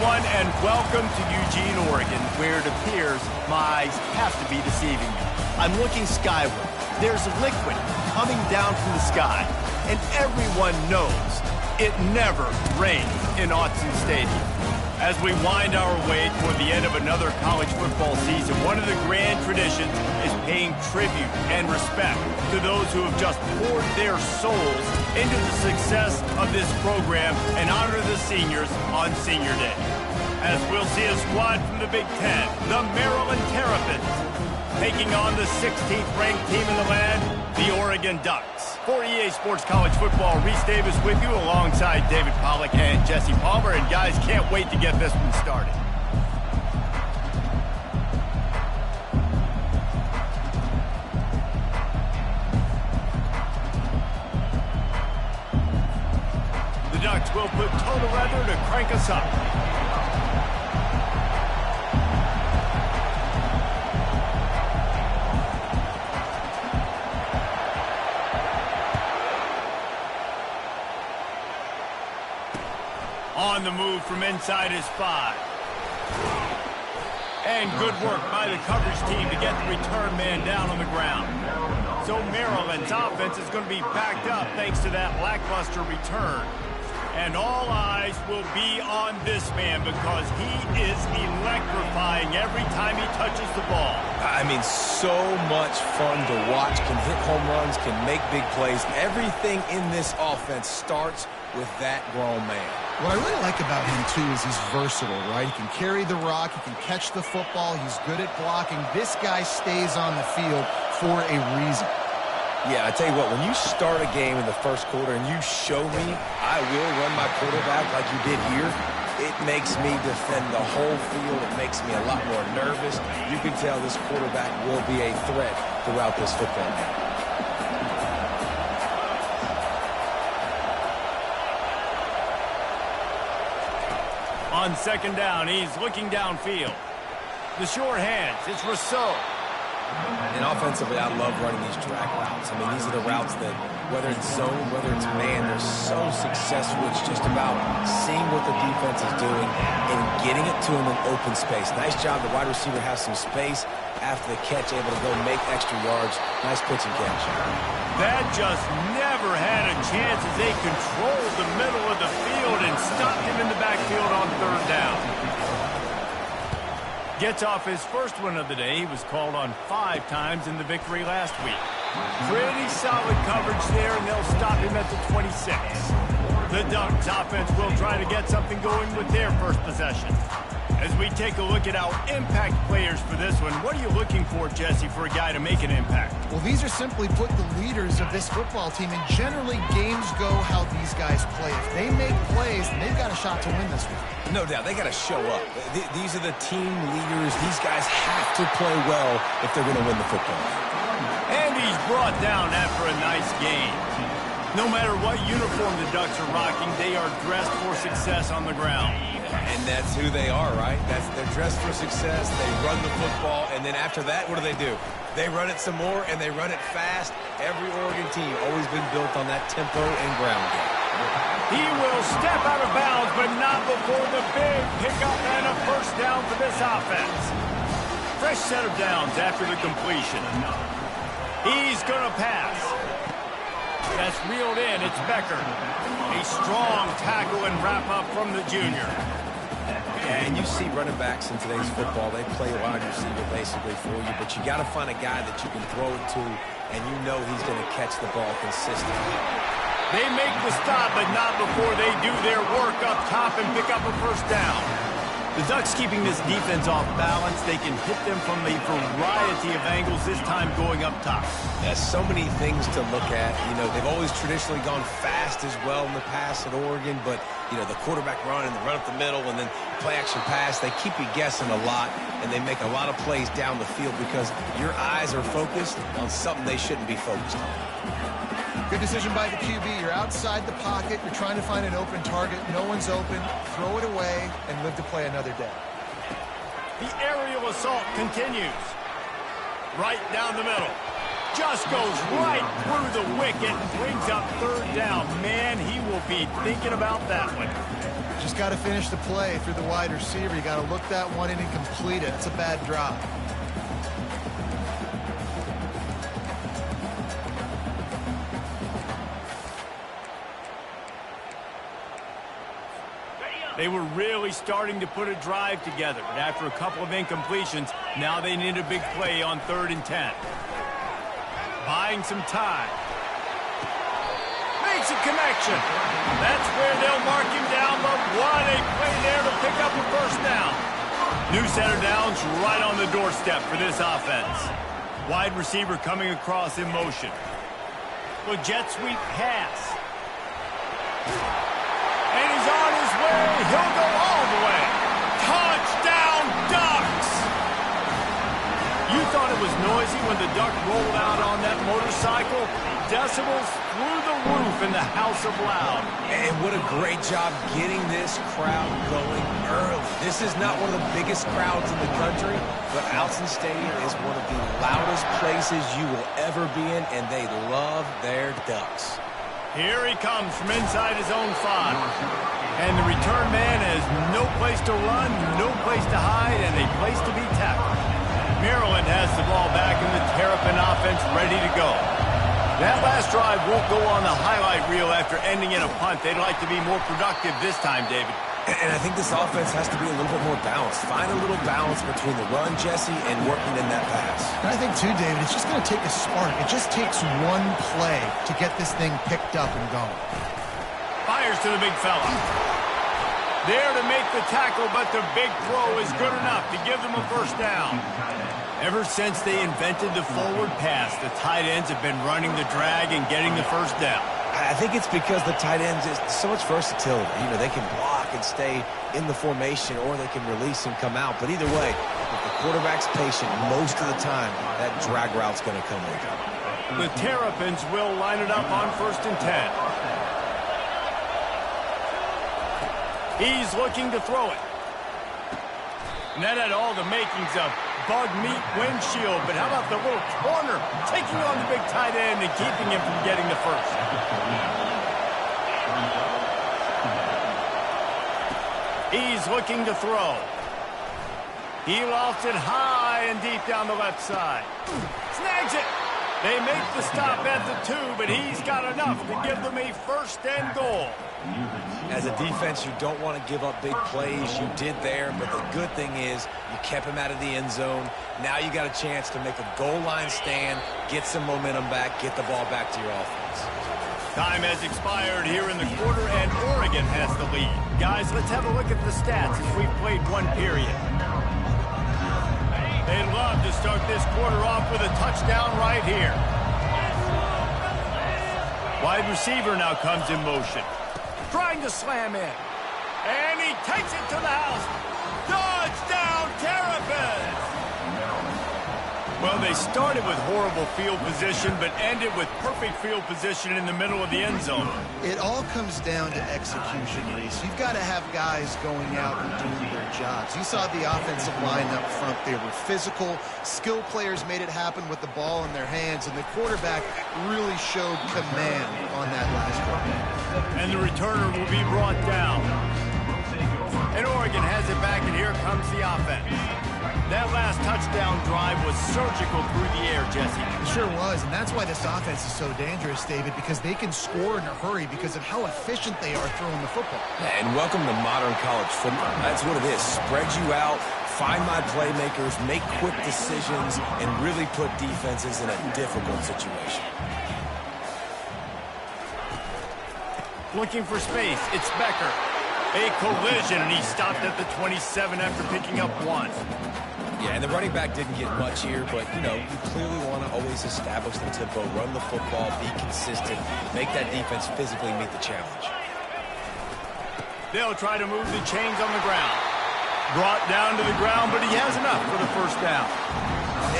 everyone, and welcome to Eugene, Oregon, where it appears my eyes have to be deceiving me. I'm looking skyward. There's liquid coming down from the sky, and everyone knows it never rains in Autzen Stadium. As we wind our way toward the end of another college football season, one of the grand traditions is paying tribute and respect to those who have just poured their souls into the success of this program and honor the seniors on Senior Day. As we'll see a squad from the Big Ten, the Maryland Terrapins, taking on the 16th ranked team in the land, the Oregon Ducks. For EA Sports College Football, Reese Davis with you alongside David Pollack and Jesse Palmer. And guys, can't wait to get this one started. The Ducks will put total leather to crank us up. On the move from inside his 5. And good work by the coverage team to get the return man down on the ground. So Maryland's offense is going to be backed up thanks to that lackluster return. And all eyes will be on this man because he is electrifying every time he touches the ball. I mean, so much fun to watch. Can hit home runs, can make big plays. Everything in this offense starts with that grown man. What I really like about him, too, is he's versatile, right? He can carry the rock, he can catch the football, he's good at blocking. This guy stays on the field for a reason. Yeah, I tell you what, when you start a game in the first quarter and you show me I will run my quarterback like you did here, it makes me defend the whole field. It makes me a lot more nervous. You can tell this quarterback will be a threat throughout this football game. On second down, he's looking downfield. The short hands, it's Rousseau. And offensively, I love running these drag routes. I mean, these are the routes that, whether it's zone, whether it's man, they're so successful. It's just about seeing what the defense is doing and getting it to them in open space. Nice job. The wide receiver has some space after the catch, able to go make extra yards. Nice pitch and catch. That just never had a chance as they controlled the middle of the field and stopped him in the backfield on third down. Gets off his first one of the day. He was called on 5 times in the victory last week. Pretty solid coverage there, and they'll stop him at the 26. The Ducks offense will try to get something going with their first possession. As we take a look at our impact players for this one, what are you looking for, Jesse, for a guy to make an impact? Well, these are simply put the leaders of this football team, and generally games go how these guys play. If they make plays, then they've got a shot to win this one. No doubt. They got to show up. These are the team leaders. These guys have to play well if they're going to win the football game. And he's brought down after a nice game. No matter what uniform the Ducks are rocking, they are dressed for success on the ground. And that's who they are, right? They're dressed for success. They run the football, and then after that, what do? They run it some more, and they run it fast. Every Oregon team always been built on that tempo and ground game. He will step out of bounds, but not before the big pickup and a first down for this offense. Fresh set of downs after the completion. He's going to pass. That's reeled in. It's Becker. A strong tackle and wrap-up from the junior. And you see running backs in today's football, they play wide receiver basically for you, but you got to find a guy that you can throw it to, and you know he's going to catch the ball consistently. They make the stop, but not before they do their work up top and pick up a first down. The Ducks keeping this defense off balance. They can hit them from a variety of angles, this time going up top. There's so many things to look at. You know, they've always traditionally gone fast as well in the past at Oregon, but, you know, the quarterback run and the run up the middle and then play action pass, they keep you guessing a lot, and they make a lot of plays down the field because your eyes are focused on something they shouldn't be focused on. Good decision by the QB. You're outside the pocket. You're trying to find an open target. No one's open. Throw it away and live to play another day. The aerial assault continues. Right down the middle. just goes right through the wicket and brings up third down. Man, he will be thinking about that one. Just got to finish the play through the wide receiver. You got to look that one in and complete it. It's a bad drop. They were really starting to put a drive together, but after a couple of incompletions, now they need a big play on 3rd and 10. Buying some time. Makes a connection. That's where they'll mark him down, but what a play there to pick up a first down. New center downs right on the doorstep for this offense. Wide receiver coming across in motion. The jet sweep pass. And he's on his way. He'll go all the way. Touchdown, Ducks! You thought it was noisy when the Duck rolled out on that motorcycle? Decibels through the roof in the House of Loud. And what a great job getting this crowd going early. This is not one of the biggest crowds in the country, but Alson Stadium is one of the loudest places you will ever be in, and they love their Ducks. Here he comes from inside his own 5. And the return man has no place to run, no place to hide, and a place to be tackled. Maryland has the ball back in the Terrapin offense ready to go. That last drive won't go on the highlight reel after ending in a punt. They'd like to be more productive this time, David. And I think this offense has to be a little bit more balanced. Find a little balance between the run, Jesse, and working in that pass. And I think, too, David, it's just going to take a spark. It just takes one play to get this thing picked up and going. Fires to the big fella. There to make the tackle, but the big throw is good enough to give them a first down. Ever since they invented the forward pass, the tight ends have been running the drag and getting the first down. I think it's because the tight ends is so much versatility. You know, they can block and stay in the formation, or they can release and come out. But either way, if the quarterback's patient most of the time, that drag route's going to come in. The Terrapins will line it up on 1st and 10. He's looking to throw it. And that had all the makings of bug meat windshield, but how about the little corner taking on the big tight end and keeping him from getting the first? He's looking to throw. He lofts it high and deep down the left side. Snags it. They make the stop at the 2, but he's got enough to give them a 1st and goal. As a defense, you don't want to give up big plays. You did there, but the good thing is you kept him out of the end zone. Now you got a chance to make a goal line stand, get some momentum back, get the ball back to your offense. Time has expired here in the quarter, and Oregon has the lead. Guys, let's have a look at the stats as we've played 1 period. They'd love to start this quarter off with a touchdown right here. Wide receiver now comes in motion. Trying to slam in. And he takes it to the house. Touchdown, Terrapins! Well, they started with horrible field position, but ended with perfect field position in the middle of the end zone. It all comes down to execution, Reese. You've got to have guys going out and doing their jobs. You saw the offensive line up front. They were physical. Skill players made it happen with the ball in their hands, and the quarterback really showed command on that last drive. And the returner will be brought down. And Oregon has it back, and here comes the offense. That last touchdown drive was surgical through the air, Jesse. It sure was, and that's why this offense is so dangerous, David, because they can score in a hurry because of how efficient they are throwing the football. And welcome to modern college football. That's what it is. Spread you out, find my playmakers, make quick decisions, and really put defenses in a difficult situation. Looking for space. It's Becker. A collision, and he stopped at the 27 after picking up 1. Yeah, and the running back didn't get much here, but, you know, you clearly want to always establish the tempo, run the football, be consistent, make that defense physically meet the challenge. They'll try to move the chains on the ground. Brought down to the ground, but he has enough for the first down.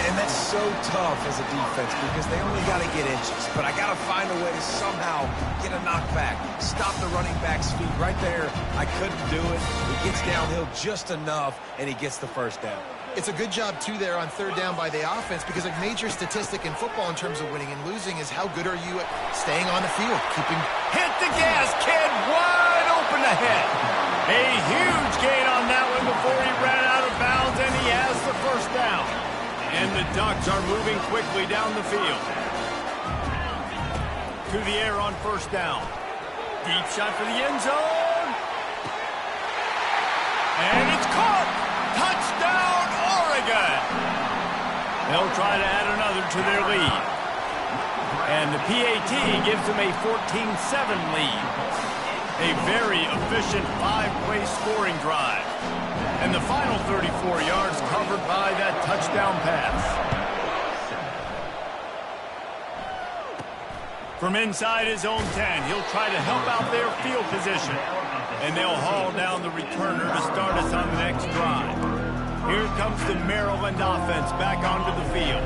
And that's so tough as a defense because they only got to get inches. But I got to find a way to somehow get a knockback, stop the running back's feet right there. I couldn't do it. He gets downhill just enough, and he gets the first down. It's a good job, too, there on third down by the offense, because a major statistic in football in terms of winning and losing is how good are you at staying on the field, keeping... Hit the gas, kid! Wide open ahead. A huge gain on that one before he ran out of bounds, and he has the first down. And the Ducks are moving quickly down the field. To the air on first down. Deep shot for the end zone. And it's caught! Touchdown, Oregon! They'll try to add another to their lead. And the PAT gives them a 14-7 lead. A very efficient 5-play scoring drive. And the final 34 yards covered by that touchdown pass. From inside his own 10, he'll try to help out their field position. And they'll haul down the returner to start us on the next drive. Here comes the Maryland offense back onto the field.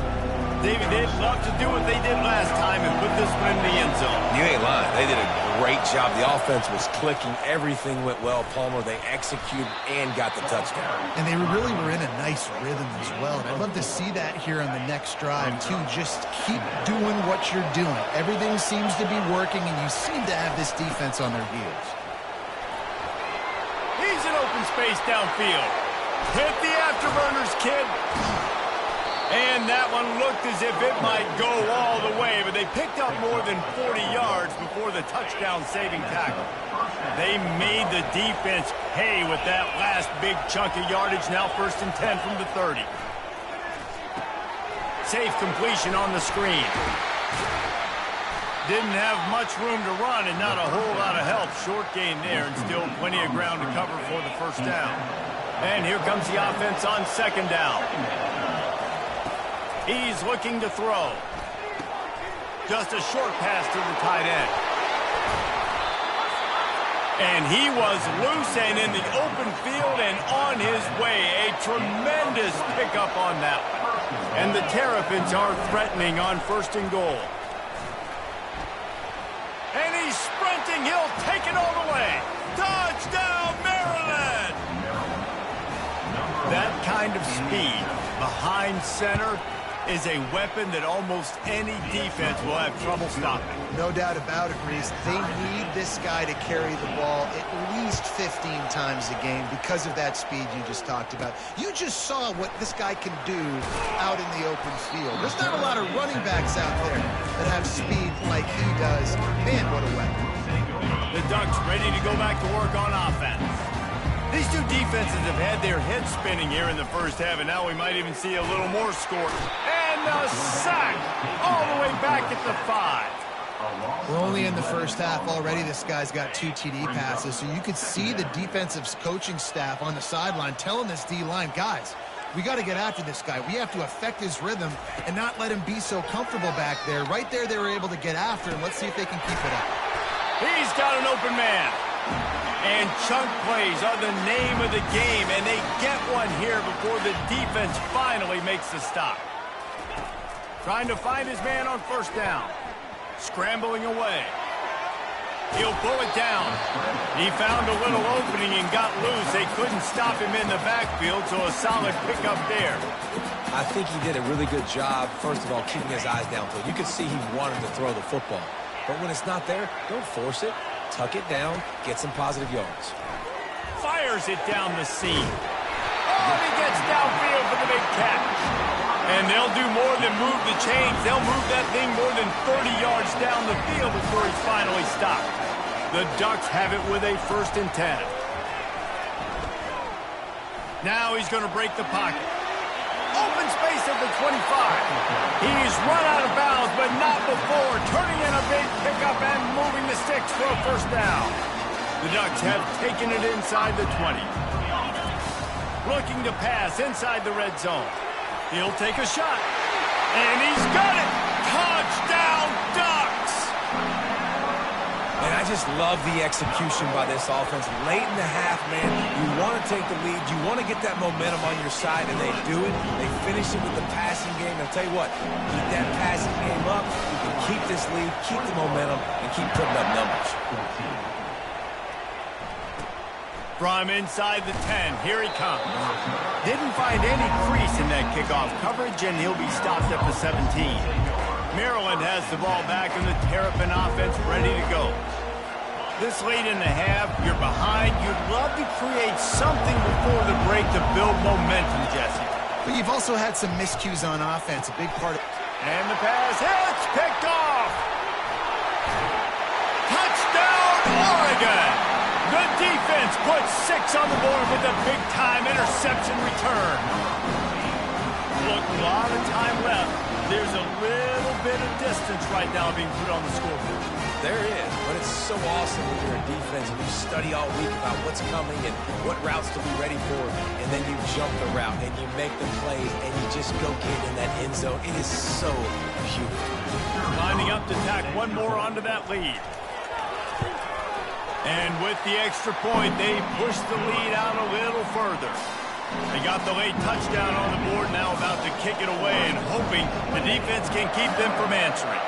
David, they'd love to do what they did last time and put this one in the end zone. You ain't lying. They did a great job. The offense was clicking. Everything went well, Palmer. They executed and got the touchdown. And they really were in a nice rhythm as well. And I'd love to see that here on the next drive, too. Just keep doing what you're doing. Everything seems to be working, and you seem to have this defense on their heels. He's in open space downfield. Hit the afterburners, kid. And that one looked as if it might go all the way, but they picked up more than 40 yards before the touchdown-saving tackle. They made the defense pay with that last big chunk of yardage, now 1st and 10 from the 30. Safe completion on the screen. Didn't have much room to run and not a whole lot of help. Short gain there and still plenty of ground to cover for the first down. And here comes the offense on second down. He's looking to throw. Just a short pass to the tight end. And he was loose and in the open field and on his way. A tremendous pickup on that one. And the Terrapins are threatening on 1st and goal. And he's sprinting. He'll take it all the way. Touchdown, Maryland! That kind of speed behind center is a weapon that almost any defense will have trouble stopping. No doubt about it, Reese. They need this guy to carry the ball at least 15 times a game because of that speed you just talked about. You just saw what this guy can do out in the open field. There's not a lot of running backs out there that have speed like he does. Man, what a weapon. The Ducks ready to go back to work on offense. These two defenses have had their heads spinning here in the first half, and now we might even see a little more score. And a sack all the way back at the 5. We're only in the first half already. This guy's got 2 TD passes, so you could see the defensive coaching staff on the sideline telling this D-line, guys, we got to get after this guy. We have to affect his rhythm and not let him be so comfortable back there. Right there, they were able to get after him. Let's see if they can keep it up. He's got an open man. And chunk plays are the name of the game, and they get one here before the defense finally makes the stop. Trying to find his man on first down. Scrambling away. He'll pull it down. He found a little opening and got loose. They couldn't stop him in the backfield, so a solid pickup there. I think he did a really good job, first of all, keeping his eyes downfield. You could see he wanted to throw the football. But when it's not there, don't force it. Tuck it down, get some positive yards. Fires it down the seam. Oh, and he gets downfield for the big catch. And they'll do more than move the chains. They'll move that thing more than 30 yards down the field before he's finally stopped. The Ducks have it with a 1st and 10. Now he's going to break the pocket. Open space at the 25. He's run out of bounds, but not before. Turning in a big pickup and moving the sticks for a first down. The Ducks have taken it inside the 20. Looking to pass inside the red zone. He'll take a shot. And he's got it. Touchdown, Ducks! And I just love the execution by this offense. Late in the half, man, you want to take the lead. You want to get that momentum on your side, and they do it. They finish it with the passing game. And I'll tell you what, keep that passing game up. You can keep this lead, keep the momentum, and keep putting up numbers. From inside the 10, here he comes. Didn't find any crease in that kickoff coverage, and he'll be stopped at the 17. Maryland has the ball back, and the Terrapin offense ready to go. This late in the half, you're behind. You'd love to create something before the break to build momentum, Jesse. But you've also had some miscues on offense, a big part of... And the pass hits, picked off. Touchdown, Oregon! The defense puts 6 on the board with a big-time interception return. Look, a lot of time left. There's a little bit of distance right now being put on the scoreboard. There is, but it's so awesome when you're a defense and you study all week about what's coming and what routes to be ready for, and then you jump the route and you make the plays and you just go get in that end zone. It is so beautiful. Lining up to tack one more onto that lead. And with the extra point, they push the lead out a little further. They got the late touchdown on the board, now about to kick it away and hoping the defense can keep them from answering.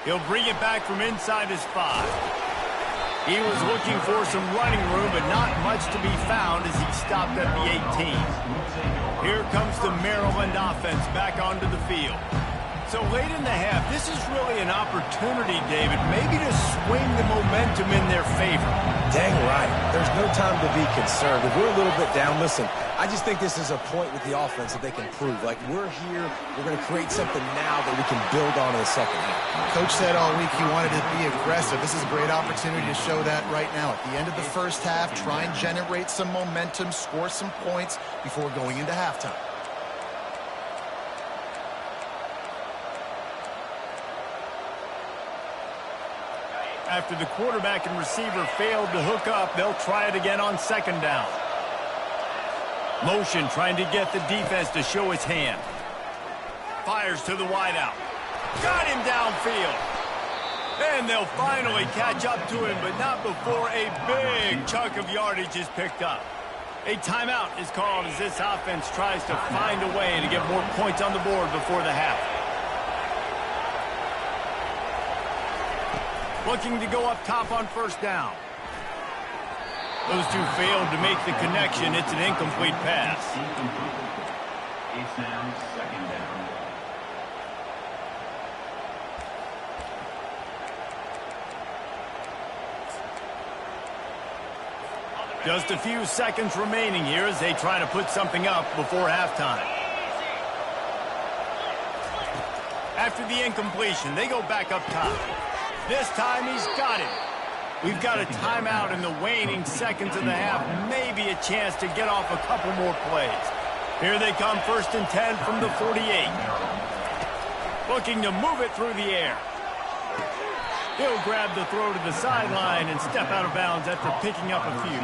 He'll bring it back from inside his 5. He was looking for some running room, but not much to be found as he stopped at the 18. Here comes the Maryland offense back onto the field. So late in the half, this is really an opportunity, David, maybe to swing the momentum in their favor. Dang right. There's no time to be concerned. If we're a little bit down, listen, I just think this is a point with the offense that they can prove. Like, we're here, we're going to create something now that we can build on in the second half. Coach said all week he wanted to be aggressive. This is a great opportunity to show that right now. At the end of the first half, try and generate some momentum, score some points before going into halftime. After the quarterback and receiver failed to hook up, they'll try it again on second down. Motion trying to get the defense to show his hand. Fires to the wideout. Got him downfield. And they'll finally catch up to him, but not before a big chunk of yardage is picked up. A timeout is called as this offense tries to find a way to get more points on the board before the half. Looking to go up top on first down. Those two failed to make the connection. It's an incomplete pass. It's now second down. Just a few seconds remaining here as they try to put something up before halftime. After the incompletion, they go back up top. This time he's got it. We've got a timeout in the waning seconds of the half. Maybe a chance to get off a couple more plays. Here they come, 1st and 10 from the 48. Looking to move it through the air. He'll grab the throw to the sideline and step out of bounds after picking up a few.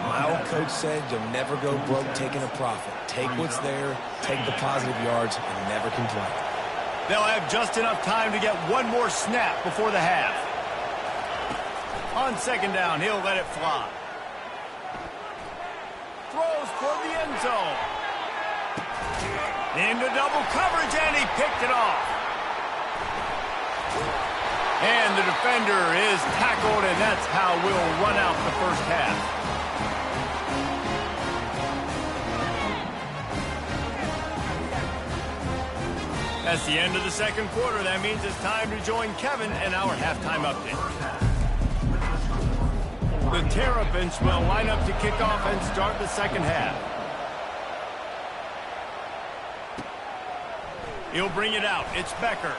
My old coach said you'll never go broke taking a profit. Take what's there, take the positive yards, and never complain. They'll have just enough time to get one more snap before the half. On second down, he'll let it fly. Throws for the end zone. Into double coverage, and he picked it off. And the defender is tackled, and that's how we'll run out the first half. That's the end of the second quarter. That means it's time to join Kevin in our halftime update. The Terrapins will line up to kick off and start the second half. He'll bring it out. It's Becker.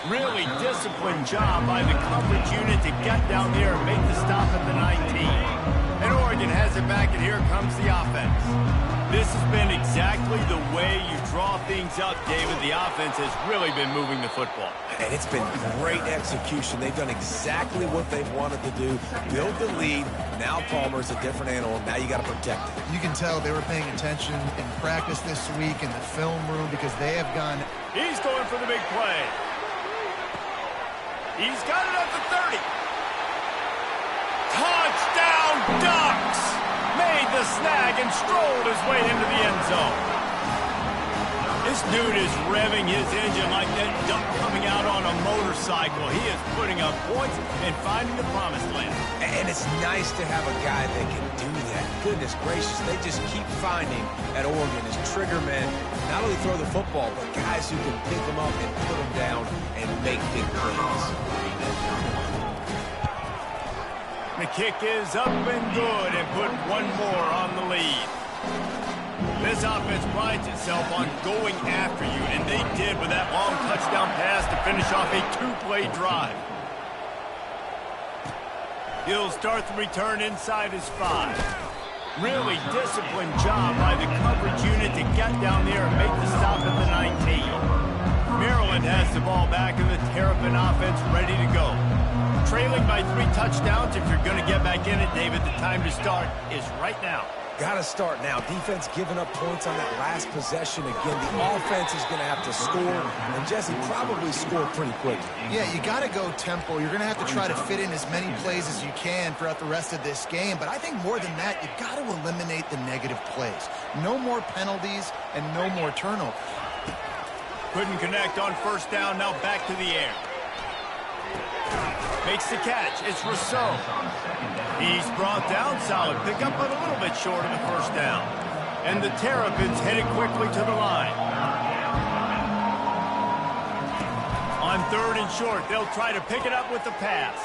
Really disciplined job by the coverage unit to get down there and make the stop at the 19. And Oregon has it back, and here comes the offense. This has been exactly the way you draw things up, David. The offense has really been moving the football. And it's been great execution. They've done exactly what they've wanted to do. Build the lead. Now Palmer's a different animal. Now you got to protect it. You can tell they were paying attention in practice this week in the film room because they have gone... He's going for the big play. He's got it at the 30. Touchdown, Ducks! Made the snag and strolled his way into the end zone. This dude is revving his engine like that duck coming out on a motorcycle. He is putting up points and finding the promised land. And it's nice to have a guy that can do that. Goodness gracious, they just keep finding at Oregon as trigger men, not only throw the football, but guys who can pick them up and put them down and make big plays. The kick is up and good and put one more on the lead. This offense prides itself on going after you, and they did with that long touchdown pass to finish off a two-play drive. He'll start the return inside his 5. Really disciplined job by the coverage unit to get down there and make the stop at the 19. Maryland has the ball back and the Terrapin offense ready to go. Trailing by 3 touchdowns. If you're going to get back in it, David, the time to start is right now. Got to start now. Defense giving up points on that last possession. Again, the offense is going to have to score, and Jesse probably score pretty quickly. Yeah, you got to go tempo. You're going to have to try to fit in as many plays as you can throughout the rest of this game. But I think more than that, you've got to eliminate the negative plays. No more penalties and no more turnovers. Couldn't connect on first down. Now back to the air. Makes the catch. It's Rousseau. He's brought down. Solid pickup, but a little bit short of the first down. And the Terrapins headed quickly to the line. On 3rd and short, they'll try to pick it up with the pass.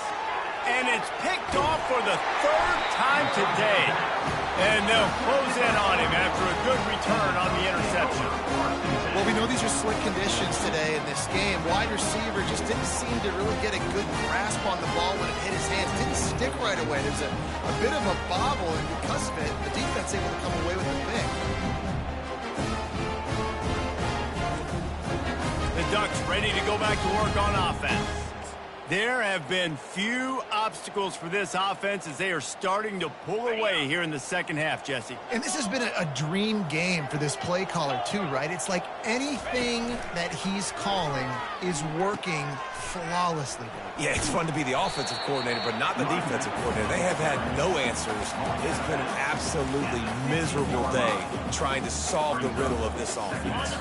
And it's picked off for the 3rd time today. And they'll close in on him after a good return on the interception. Well, we know these are slick conditions today in this game. Wide receiver just didn't seem to really get a good grasp on the ball when it hit his hands. Didn't stick right away. There's a bit of a bobble, and because of it, the defense able to come away with the pick. The Ducks ready to go back to work on offense. There have been few obstacles for this offense as they are starting to pull away here in the second half, Jesse. And this has been a dream game for this play caller, too, right? It's like anything that he's calling is working flawlessly. Yeah, it's fun to be the offensive coordinator, but not the defensive coordinator. They have had no answers. It's been an absolutely miserable day trying to solve the riddle of this offense.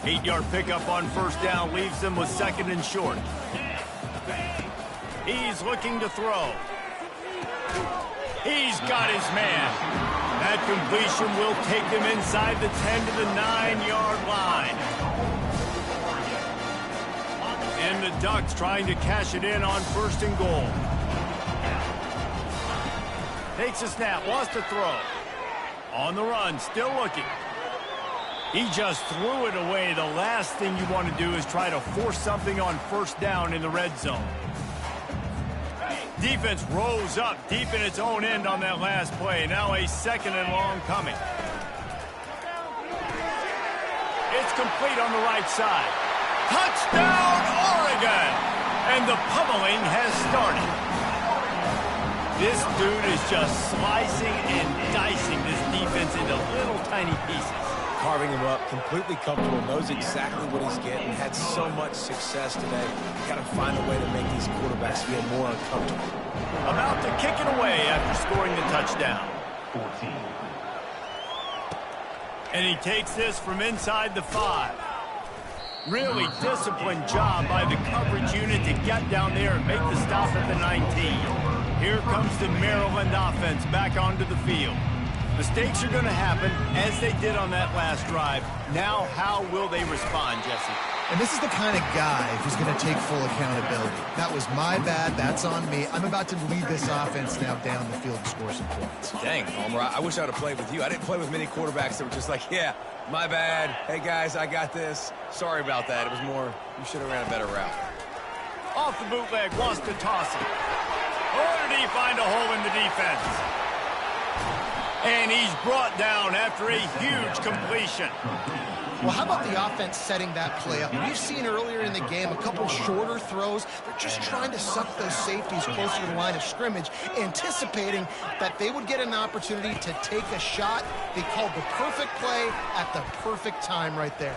8-yard pickup on first down leaves them with 2nd and short. He's looking to throw. He's got his man. That completion will take them inside the 10 to the 9-yard line. And the Ducks trying to cash it in on 1st and goal. Takes a snap, wants to throw. On the run, still looking. He just threw it away. The last thing you want to do is try to force something on first down in the red zone. Defense rose up deep in its own end on that last play. Now a 2nd and long coming. It's complete on the right side. Touchdown, Oregon! And the pummeling has started. This dude is just slicing and dicing this defense into little tiny pieces. Carving him up, completely comfortable, knows exactly what he's getting, had so much success today. Got to find a way to make these quarterbacks feel more uncomfortable. About to kick it away after scoring the touchdown. 14. And he takes this from inside the 5. Really disciplined job by the coverage unit to get down there and make the stop at the 19. Here comes the Maryland offense back onto the field. Mistakes are going to happen, as they did on that last drive. Now, how will they respond, Jesse? And this is the kind of guy who's going to take full accountability. That was my bad. That's on me. I'm about to lead this offense now down the field and score some points. Dang, Homer, I wish I would have played with you. I didn't play with many quarterbacks that were just like, yeah, my bad. Hey, guys, I got this. Sorry about that. It was more, you should have ran a better route. Off the bootleg, wants to toss it. Or did he find a hole in the defense? And he's brought down after a huge completion. Well, how about the offense setting that play up? We've seen earlier in the game a couple shorter throws. They're just trying to suck those safeties closer to the line of scrimmage, anticipating that they would get an opportunity to take a shot. They called the perfect play at the perfect time right there.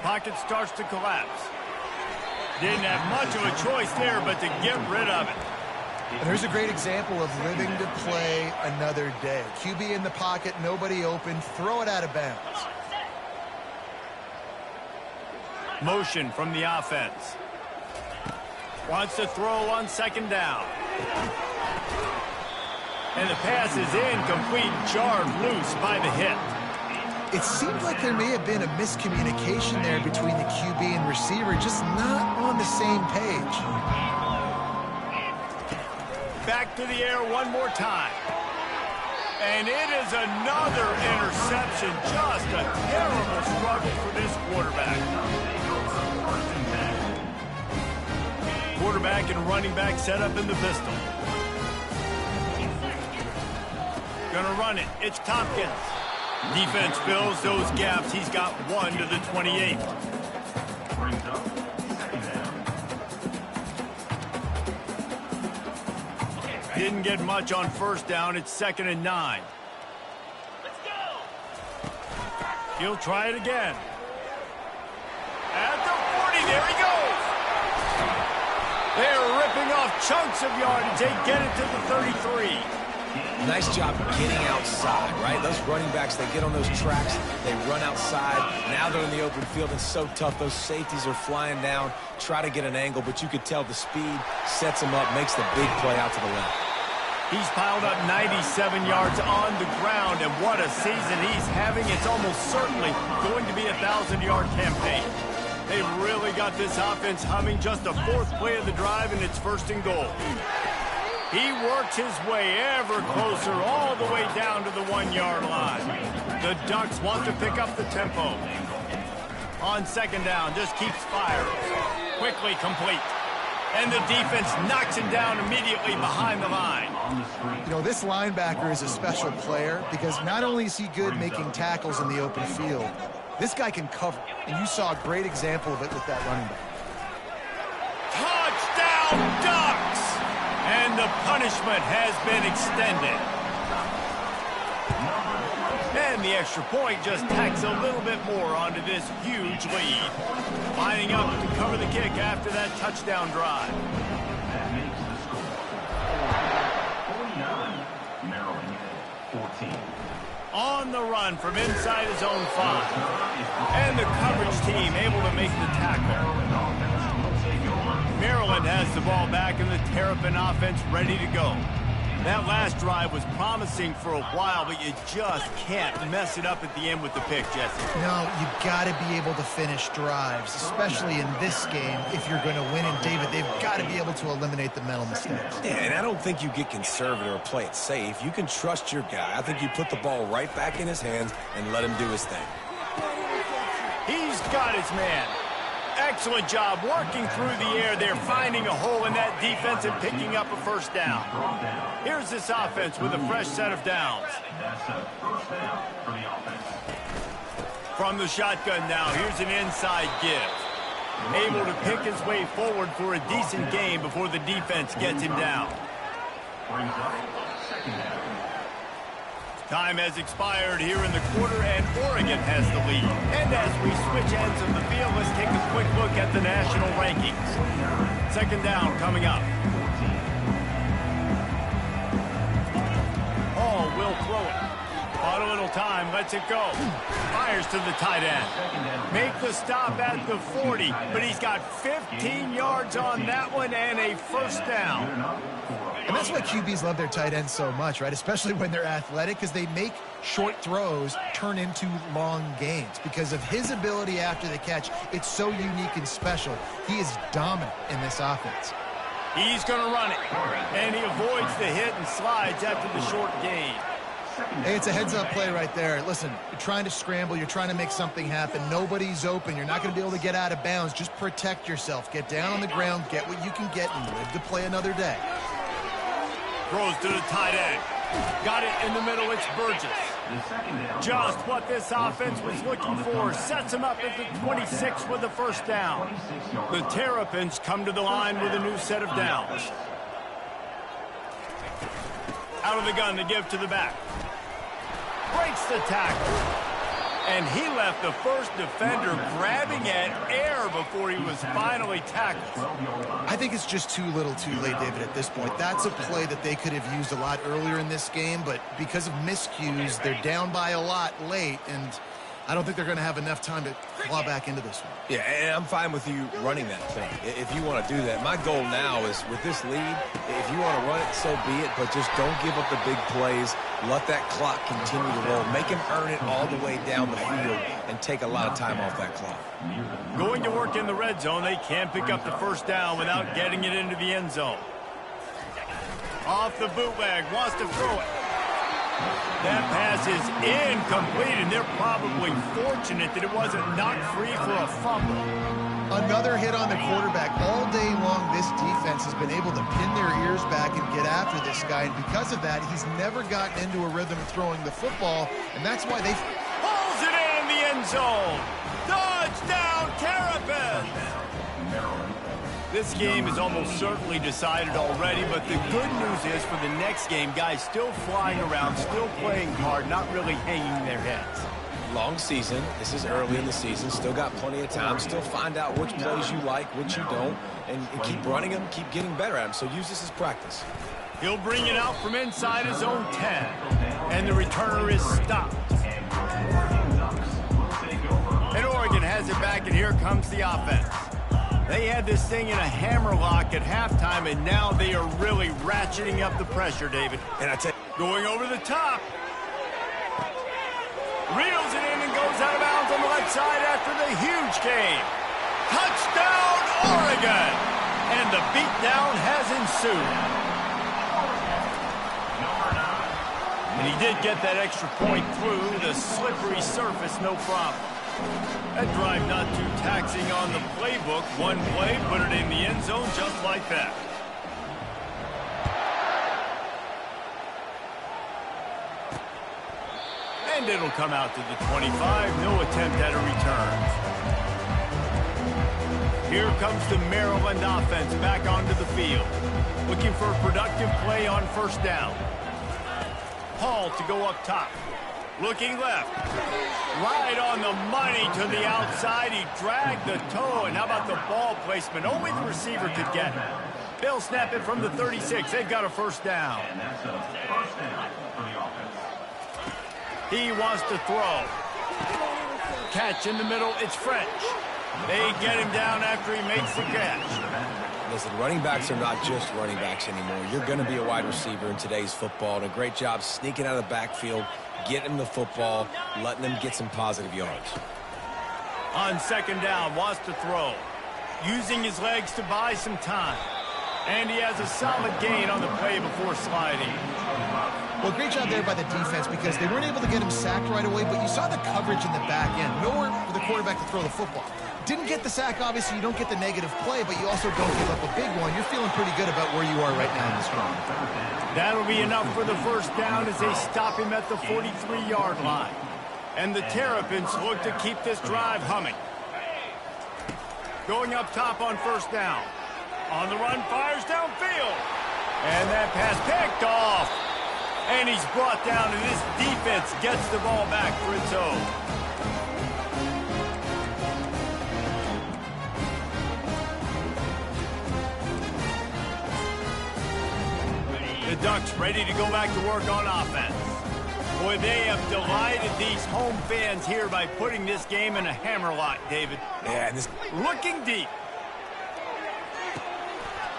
Pocket starts to collapse. Didn't have much of a choice there but to get rid of it. And here's a great example of living to play another day. QB in the pocket, nobody open, throw it out of bounds. Motion from the offense. Wants to throw on second down. And the pass is incomplete, jarred loose by the hit. It seemed like there may have been a miscommunication there between the QB and receiver, just not on the same page. Back to the air one more time. And it is another interception. Just a terrible struggle for this quarterback. Quarterback and running back set up in the pistol. Gonna run it. It's Tompkins. Defense fills those gaps. He's got 1 to the 28. Didn't get much on first down. It's 2nd and 9. Let's go. He'll try it again. At the 40, there he goes. They're ripping off chunks of yardage. They get it to the 33. Nice job getting outside, right? Those running backs, they get on those tracks, they run outside. Now they're in the open field. It's so tough. Those safeties are flying down, try to get an angle, but you could tell the speed sets him up, makes the big play out to the left. He's piled up 97 yards on the ground, and what a season he's having. It's almost certainly going to be a 1,000-yard campaign. They've really got this offense humming. Just the 4th play of the drive, and it's 1st and goal. He works his way ever closer all the way down to the 1-yard line. The Ducks want to pick up the tempo. On 2nd down, just keeps firing. Quickly complete. And the defense knocks him down immediately behind the line. You know, this linebacker is a special player because not only is he good making tackles in the open field, this guy can cover. And you saw a great example of it with that running back. Touchdown, Ducks! And the punishment has been extended. And the extra point just tacks a little bit more onto this huge lead. Lining up to cover the kick after that touchdown drive. That makes the score 49, Maryland 14. On the run from inside his own 5. And the coverage team able to make the tackle. Maryland has the ball back and the Terrapin offense ready to go. That last drive was promising for a while, but you just can't mess it up at the end with the pick, Jesse. No, you got to be able to finish drives, especially in this game. If you're going to win, and David, they've got to be able to eliminate the mental mistakes. Yeah, and I don't think you get conservative or play it safe. You can trust your guy. I think you put the ball right back in his hands and let him do his thing. He's got his man. Excellent job working through the air there, finding a hole in that defense and picking up a 1st down. Here's this offense with a fresh set of downs. From the shotgun now, here's an inside give. Able to pick his way forward for a decent gain before the defense gets him down. Time has expired here in the quarter, and Oregon has the lead. And as we switch ends of the field, let's take a quick look at the national rankings. 2nd down coming up. Hall will throw it. Bought a little time, lets it go. Fires to the tight end. Make the stop at the 40, but he's got 15 yards on that one and a 1st down. And that's why QBs love their tight ends so much, right? Especially when they're athletic, because they make short throws turn into long gains. Because of his ability after the catch, it's so unique and special. He is dominant in this offense. He's going to run it, and he avoids the hit and slides after the short gain. Hey, it's a heads-up play right there. Listen, you're trying to scramble. You're trying to make something happen. Nobody's open. You're not going to be able to get out of bounds. Just protect yourself. Get down on the ground, get what you can get, and live to play another day. Throws to the tight end. Got it in the middle. It's Burgess. Just what this offense was looking for. Sets him up at the 26 with the 1st down. The Terrapins come to the line with a new set of downs. Out of the gun to give to the back. Breaks the tackle. And he left the first defender grabbing at air before he was finally tackled. I think it's just too little too late, David, at this point. That's a play that they could have used a lot earlier in this game, but because of miscues, they're down by a lot late, and I don't think they're going to have enough time to claw back into this one. Yeah, and I'm fine with you running that play if you want to do that. My goal now is with this lead, if you want to run it, so be it, but just don't give up the big plays. Let that clock continue to roll. Make him earn it all the way down the field and take a lot of time off that clock. Going to work in the red zone, they can't pick up the first down without getting it into the end zone. Off the bootleg, wants to throw it. That pass is incomplete, and they're probably fortunate that it wasn't knocked free for a fumble. Another hit on the quarterback. All day long, this defense has been able to pin their ears back and get after this guy, and because of that, he's never gotten into a rhythm of throwing the football, and that's why they... Pulls it in the end zone. Touchdown, Terrapin! This game is almost certainly decided already, but the good news is for the next game, guys still flying around, still playing hard, not really hanging their heads. Long season. This is early in the season. Still got plenty of time. Still find out which plays you like, which you don't, and keep running them, keep getting better at them. So use this as practice. He'll bring it out from inside his own 10, and the returner is stopped. And Oregon has it back, and here comes the offense. They had this thing in a hammerlock at halftime, and now they are really ratcheting up the pressure, David. And I tell you, going over the top. Reels it in and goes out of bounds on the left side after the huge game. Touchdown, Oregon! And the beatdown has ensued. And he did get that extra point through the slippery surface, no problem. That drive not too taxing on the playbook. One play, put it in the end zone just like that. And it'll come out to the 25. No attempt at a return. Here comes the Maryland offense back onto the field. Looking for a productive play on first down. Hall to go up top. Looking left. Right on the money to the outside. He dragged the toe. And how about the ball placement? Only the receiver could get it. They'll snap it from the 36. They've got a first down. And that's a first down for the offense. He wants to throw. Catch in the middle. It's French. They get him down after he makes the catch. listen, running backs are not just running backs anymore. You're going to be a wide receiver in today's football. And a great job sneaking out of the backfield, getting the football, letting them get some positive yards. On second down, wants to throw. Using his legs to buy some time. And he has a solid gain on the play before sliding. Well, great job there by the defense because they weren't able to get him sacked right away, but you saw the coverage in the back end. Nowhere for the quarterback to throw the football. Didn't get the sack, obviously. You don't get the negative play, but you also don't give up a big one. You're feeling pretty good about where you are right now in this run. That'll be enough for the first down as they stop him at the 43-yard line. And the Terrapins look to keep this drive humming. Going up top on first down. On the run, fires downfield. And that pass picked off. And he's brought down, and this defense gets the ball back for its own. The Ducks ready to go back to work on offense. Boy, they have delighted these home fans here by putting this game in a hammerlock, David. Yeah, this Looking deep.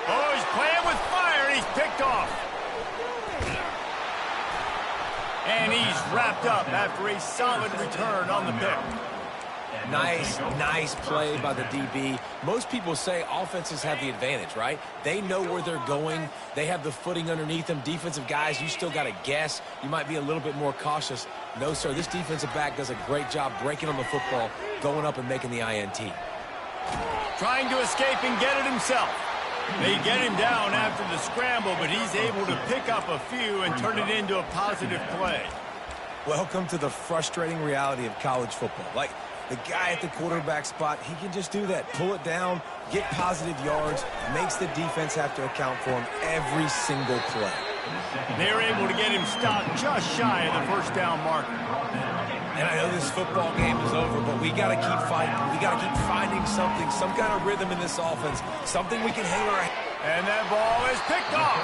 Oh, he's playing with fire, and he's picked off. And he's wrapped up after a solid return on the pick. Nice play by the DB. Most people say offenses have the advantage, right? They know where they're going. They have the footing underneath them. Defensive guys, you still got to guess. You might be a little bit more cautious. No, sir, this defensive back does a great job breaking on the football, going up and making the INT. Trying to escape and get it himself. They get him down after the scramble, but he's able to pick up a few and turn it into a positive play. Welcome to the frustrating reality of college football. Like, the guy at the quarterback spot, he can just do that. Pull it down, get positive yards, makes the defense have to account for him every single play. They're able to get him stopped just shy of the first down marker. And I know this football game is over, but we got to keep fighting. We got to keep finding something, some kind of rhythm in this offense, something we can hang our... And that ball is picked off.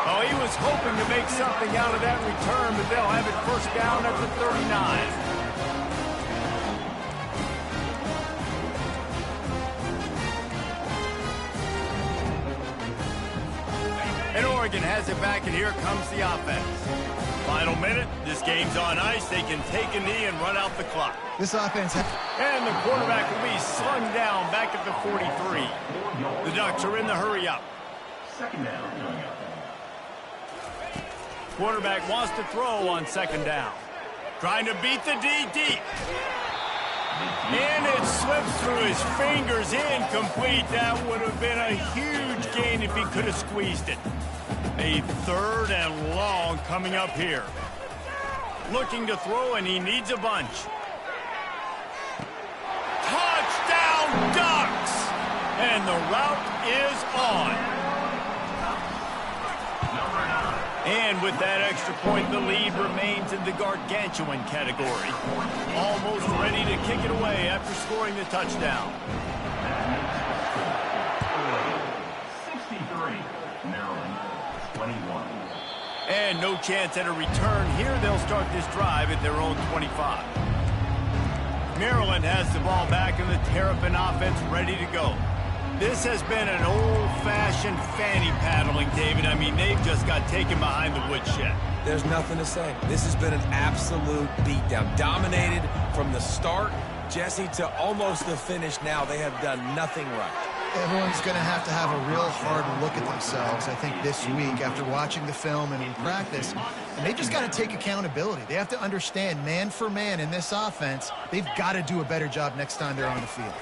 Oh, he was hoping to make something out of that return, but they'll have it first down at the 39. Oregon has it back, and here comes the offense. Final minute. This game's on ice. They can take a knee and run out the clock. This offense... And the quarterback will be slung down back at the 43. The Ducks are in the hurry up. Second down coming up. Quarterback wants to throw on second down. Trying to beat the D deep. And it slips through his fingers, incomplete. That would have been a huge gain if he could have squeezed it. A 3rd and long coming up here. Looking to throw, and he needs a bunch. Touchdown, Ducks! And the route is on. And with that extra point, the lead remains in the gargantuan category. Almost ready to kick it away after scoring the touchdown. 63, Maryland, 21. And no chance at a return here. They'll start this drive at their own 25. Maryland has the ball back, and the Terrapin offense ready to go. This has been an old-fashioned fanny paddling, David. I mean, they've just got taken behind the woodshed. There's nothing to say. This has been an absolute beatdown. Dominated from the start, Jesse, to almost the finish now. They have done nothing right. Everyone's going to have a real hard look at themselves, I think, this week after watching the film and in practice. And they just got to take accountability. They have to understand, man for man in this offense, they've got to do a better job next time they're on the field.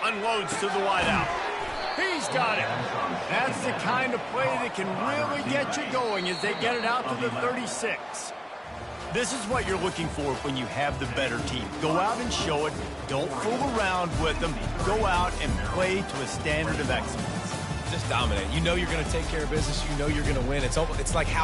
Unloads to the wideout. He's got it. That's the kind of play that can really get you going as they get it out to the 36. This is what you're looking for when you have the better team. Go out and show it. Don't fool around with them. Go out and play to a standard of excellence. Just dominate. You know you're going to take care of business. You know you're going to win. It's like how